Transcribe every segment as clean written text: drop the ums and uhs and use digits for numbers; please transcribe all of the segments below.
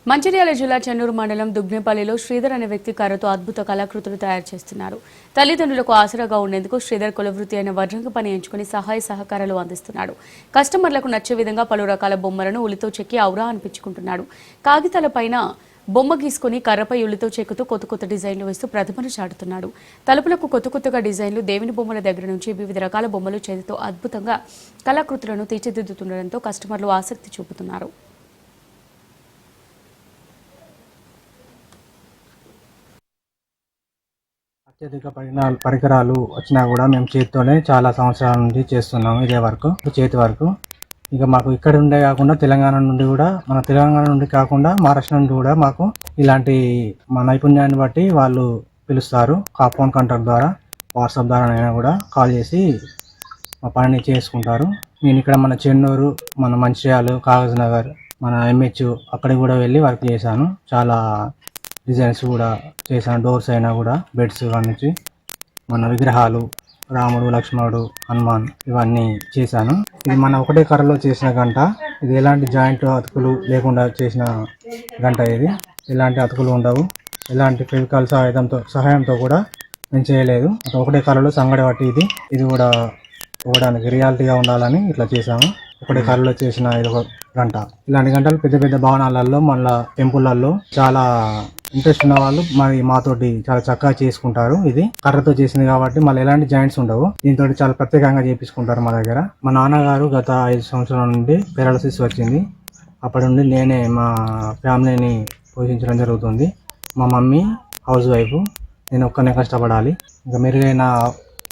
మంచిర్యాల జిల్లా చెన్నూరు మండలం దుగ్నేపల్లిలో శ్రీధర్ అనే వ్యక్తి కర్రతో అద్భుత కళాకృతులు తయారు చేస్తున్నారు. తల్లిదండ్రులకు ఆసరాగా ఉండేందుకు శ్రీధర్ కులవృత్తి అయిన వడ్రంగ పని ఎంచుకుని సహాయ సహకారాలు అందిస్తున్నాడు. కస్టమర్లకు నచ్చే విధంగా పలు రకాల బొమ్మలను ఉలితో చెక్కి ఔరా అనిపించుకుంటున్నాడు. కాగితాలపైన బొమ్మ గీసుకుని కర్రపై ఉలితో చెక్కుతూ కొత్త కొత్త డిజైన్లు వేస్తూ ప్రతిభను చాటుతున్నాడు. తలుపులకు కొత్త కొత్తగా డిజైన్లు, దేవుని బొమ్మల దగ్గర నుంచి వివిధ రకాల బొమ్మలు చేతితో అద్భుతంగా కళాకృతులను తీర్చిదిద్దుతుండటంతో కస్టమర్లు ఆసక్తి చూపుతున్నారు. అత్యధిక పరికరాలు వచ్చినా కూడా మేము చేతితోనే చాలా సంవత్సరాల నుంచి చేస్తున్నాము. ఇదే వర్క్, చేతి వర్క్. ఇక మాకు ఇక్కడ ఉండే కాకుండా తెలంగాణ నుండి కూడా, మన తెలంగాణ నుండి కాకుండా మహారాష్ట్ర నుండి కూడా మాకు ఇలాంటి మా నైపుణ్యాన్ని బట్టి వాళ్ళు పిలుస్తారు. ఫోన్ కాంటాక్ట్ ద్వారా, వాట్సాప్ ద్వారా అయినా కూడా కాల్ చేసి మా పనిని చేసుకుంటారు. నేను ఇక్కడ మన చెన్నూరు, మన మంచిర్యాల, కాగజ్ నగర్, మన ఎంహెచ్ అక్కడికి కూడా వెళ్ళి వర్క్ చేశాను. చాలా డిజైన్స్ కూడా చేశాను. డోర్స్ అయినా కూడా, బెడ్స్ నుంచి మన విగ్రహాలు, రాముడు, లక్ష్మణుడు, హనుమాన్ ఇవన్నీ చేశాను. ఇది మన ఒకటే కర్రలో చేసిన గంట. ఇది ఎలాంటి జాయింట్ అతుకులు లేకుండా చేసిన గంట. ఇది ఎలాంటి అతుకులు ఉండవు. ఎలాంటి ఫెవికాల్ సహాయంతో కూడా నేను చేయలేదు. ఒకటే కర్రలో సంగడి పట్టి ఇది కూడా పోవడానికి రియాలిటీగా ఉండాలని ఇట్లా చేశాము. ఒకటే కర్రలో చేసిన ఇది ఒక గంట. ఇలాంటి గంటలు పెద్ద పెద్ద భవనాలలో, మళ్ళా టెంపుల్లలో చాలా ఇంట్రెస్ట్ ఉన్న వాళ్ళు మరి మాతోటి చాలా చక్కగా చేసుకుంటారు. ఇది కర్రతో చేసింది కాబట్టి మళ్ళీ ఎలాంటి జాయింట్స్ ఉండవు. దీంతో చాలా ప్రత్యేకంగా చేపించుకుంటారు మా దగ్గర. మా నాన్నగారు గత 5 సంవత్సరాల నుండి పెరాలసిస్ వచ్చింది. అప్పటి నుండి నేనే మా ఫ్యామిలీని పోషించడం జరుగుతుంది. మా మమ్మీ హౌస్ వైఫ్, నేను ఒక్కనే కష్టపడాలి. ఇంకా మెరుగైన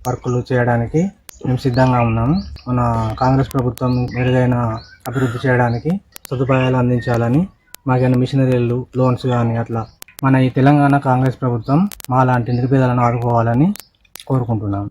వర్కులు చేయడానికి మేము సిద్ధంగా ఉన్నాము. మన కాంగ్రెస్ ప్రభుత్వం మెరుగైన అభివృద్ధి చేయడానికి సదుపాయాలు అందించాలని, మాకైనా మిషనరీలు, లోన్స్ కానీ అట్లా మన ఈ తెలంగాణ కాంగ్రెస్ ప్రభుత్వం మా లాంటి నిరుపేదలను ఆదుకోవాలని కోరుకుంటున్నాం.